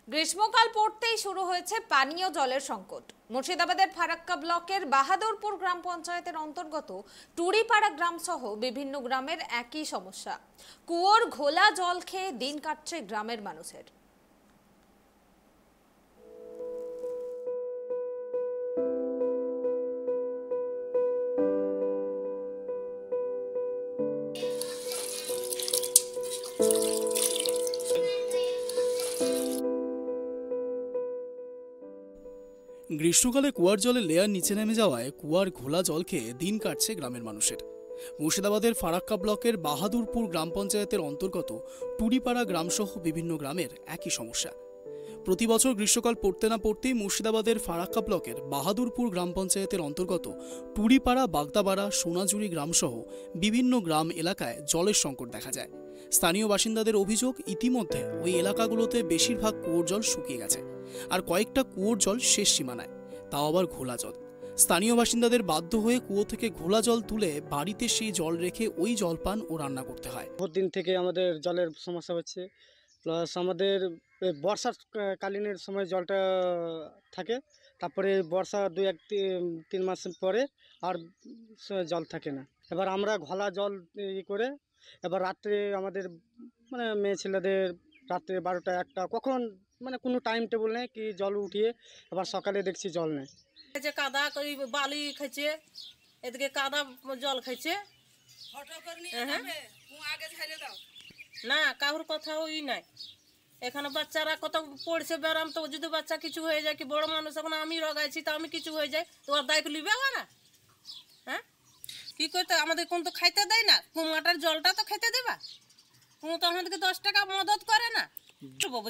গ্রীষ্মকাল পড়তেই শুরু হয়েছে পানীয় জলের সংকট। মুর্শিদাবাদের ফারাক্কা ব্লকের বাহাদুরপুর গ্রাম পঞ্চায়েতের অন্তর্গত টুরিপাড়া গ্রাম সহ বিভিন্ন গ্রামের একই সমস্যা। কুয়োর ঘোলা জল খেয়ে দিন কাটছে গ্রামের মানুষের। গ্রীষ্মকালে কুয়ার জলের লেয়ার নিচে নেমে যাওয়ায় কুয়ার ঘোলা জল খেয়ে দিন কাটছে গ্রামের মানুষের। মুর্শিদাবাদের ফারাক্কা ব্লকের বাহাদুরপুর গ্রাম পঞ্চায়েতের অন্তর্গত টুরিপাড়া গ্রামসহ বিভিন্ন গ্রামের একই সমস্যা। প্রতি বছর গ্রীষ্মকাল পড়তে না পড়তেই মুর্শিদাবাদের ফারাক্কা ব্লকের বাহাদুরপুর গ্রাম পঞ্চায়েতের অন্তর্গত টুরিপাড়া, বাগদাপাড়া, সোনাঝুরি গ্রামসহ বিভিন্ন গ্রাম এলাকায় জলের সংকট দেখা যায়। স্থানীয় বাসিন্দাদের অভিযোগ, ইতিমধ্যে ওই এলাকাগুলোতে বেশিরভাগ কুয়োর জল শুকিয়ে গেছে, আর কয়েকটা কুয়োর জল শেষ সীমানায়, তাও আবার ঘোলা জল। স্থানীয় বাসিন্দাদের বাধ্য হয়ে কুয়ো থেকে ঘোলা জল তুলে বাড়িতে সেই জল রেখে ওই জল পান ও রান্না করতে হয়। বহুত দিন থেকে আমাদের জলের সমস্যা হচ্ছে, প্লাস আমাদের বর্ষাকালীনের সময় জলটা থাকে, তারপরে বর্ষা 2-3 মাস পরে আর জল থাকে না। এবার আমরা ঘোলা জল করে এবার রাত্রে আমাদের মেয়ে ছেলেদের রাত্রে 12টা-1টা কখন কোনো টাইম টেবিল নেই কি জল উঠিয়ে এবার সকালে দেখছি জল নেই। কাদা করি বালি খাইছে, এদিকে কাদা জল খাইছে না, কারোর কথাও নাই। এখানে বাচ্চারা কত পড়ছে ব্যারাম, তো যদি বাচ্চা কিছু হয়ে যায় কি বড় মানুষ, এখন আমি রগাইছি তা আমি কিছু হয়ে যায় তো ওর দায়িত্ব লিবে না। হ্যাঁ, কি করতে আমাদের কোন তো খাইতে দেয় না, কুমাটার জলটা তো খেতে দেবা, কোন তো আমাদেরকে 10 টাকা মদত করে না।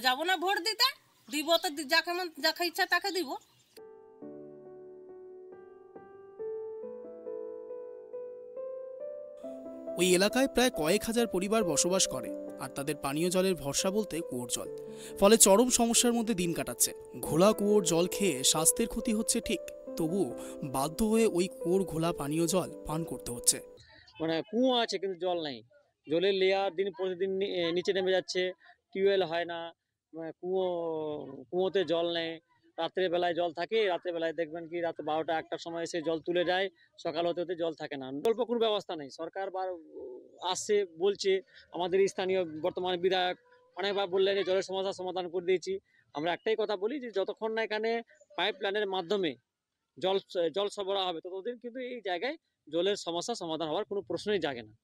যাবো না ভোট দিতে, দিব তো যাকে যাকে ইচ্ছা তাকে দিব। ওই এলাকায় প্রায় কয়েক হাজার পরিবার বসবাস করে, আর তাদের পানীয় জলের ভরসা বলতে কুয়োর জল। ফলে চরম সমস্যার মধ্যে দিন কাটাচ্ছে। ঘোলা কুয়োর জল খেয়ে স্বাস্থ্যের ক্ষতি হচ্ছে ঠিক, তবুও বাধ্য হয়ে ওই কুয়োর ঘোলা পানীয় জল পান করতে হচ্ছে। কুয়ো আছে কিন্তু জল নাই, জলের লেয়ার দিন প্রতিদিন নিচে নেমে যাচ্ছে, টিউবওয়েল হয় না, কুয়োতে জল নেই। রাত্রে বেলায় জল থাকে, রাত্রে বেলায় দেখবেন কি রাত 12টা-1টার সময় এসে জল তুলে যায়, সকাল হতে হতে জল থাকে না। অল্প কোনো ব্যবস্থা নেই। সরকার আসছে বলছে, আমাদের স্থানীয় বর্তমানে বিধায়ক অনেকবার বললেন যে জলের সমস্যার সমাধান করে দিয়েছি। আমরা একটাই কথা বলি যে যতক্ষণ না এখানে পাইপ লাইনের মাধ্যমে জল সরবরাহ হবে ততদিন কিন্তু এই জায়গায় জলের সমস্যা সমাধান হওয়ার কোনো প্রশ্নই জাগে না।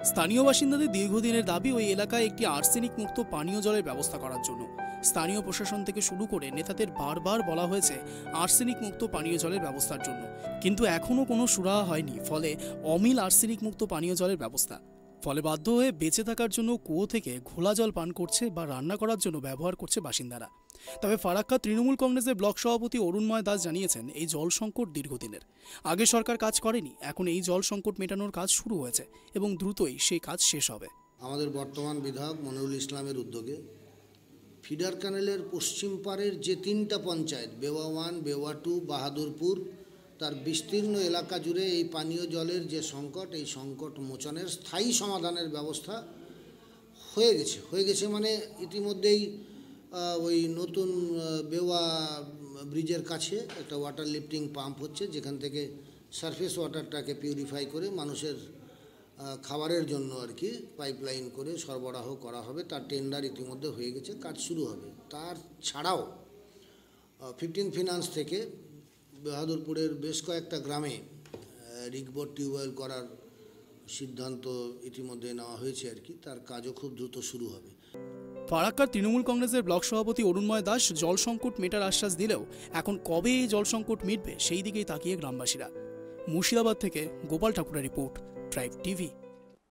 স্থানীয় বাসিন্দাদের দীর্ঘদিনের দাবি ওই এলাকায় একটি আর্সেনিক মুক্ত পানীয় জলের ব্যবস্থা করার জন্য। স্থানীয় প্রশাসন থেকে শুরু করে নেতাদের বারবার বলা হয়েছে আর্সেনিক মুক্ত পানীয় জলের ব্যবস্থার জন্য, কিন্তু এখনও কোনো সুরাহা হয়নি। ফলে অমিল আর্সেনিক মুক্ত পানীয় জলের ব্যবস্থা। ফলে বাধ্য হয়ে বেঁচে থাকার জন্য কুয়ো থেকে ঘোলা জল পান করছে বা রান্না করার জন্য ব্যবহার করছে বাসিন্দারা। তবে ফারাক্কা তৃণমূল কংগ্রেসের ব্লক সভাপতি অরুণময় দাস জানিয়েছেন, এই জল সংকট দীর্ঘদিনের। আগে সরকার কাজ করেনি, এখন এই জল সংকট মেটানোর কাজ শুরু হয়েছে এবং দ্রুতই সেই কাজ শেষ হবে। আমাদের বর্তমান বিধায়ক মনিরুল ইসলামের উদ্যোগে ফিডার ক্যানেলের পশ্চিম পাড়ের যে 3টা পঞ্চায়েত, বেওয়া 1, বেওয়া 2, বাহাদুরপুর, তার বিস্তীর্ণ এলাকা জুড়ে এই পানীয় জলের যে সংকট, এই সংকট মোচনের স্থায়ী সমাধানের ব্যবস্থা হয়ে গেছে মানে ইতিমধ্যেই ওই নতুন বেওয়া ব্রিজের কাছে একটা ওয়াটার লিফটিং পাম্প হচ্ছে, যেখান থেকে সারফেস ওয়াটারটাকে পিউরিফাই করে মানুষের খাবারের জন্য পাইপলাইন করে সরবরাহ করা হবে। তার টেন্ডার ইতিমধ্যে হয়ে গেছে, কাজ শুরু হবে। তার ছাড়াও 15 ফিনান্স থেকে বাহাদুরপুরের বেশ কয়েকটা গ্রামে রিগবোর টিউবওয়েল করার সিদ্ধান্ত ইতিমধ্যে নেওয়া হয়েছে তার কাজও খুব দ্রুত শুরু হবে। ফারাক্কার তৃণমূল কংগ্রেসের ব্লক সভাপতি অরুণময় দাস জল সংকট মেটার আশ্বাস দিলেও এখন কবে এই জল সংকট মিটবে সেই দিকেই তাকিয়ে গ্রামবাসীরা। মুর্শিদাবাদ থেকে গোপাল ঠাকুরের রিপোর্ট, ড্রাইভ টিভি।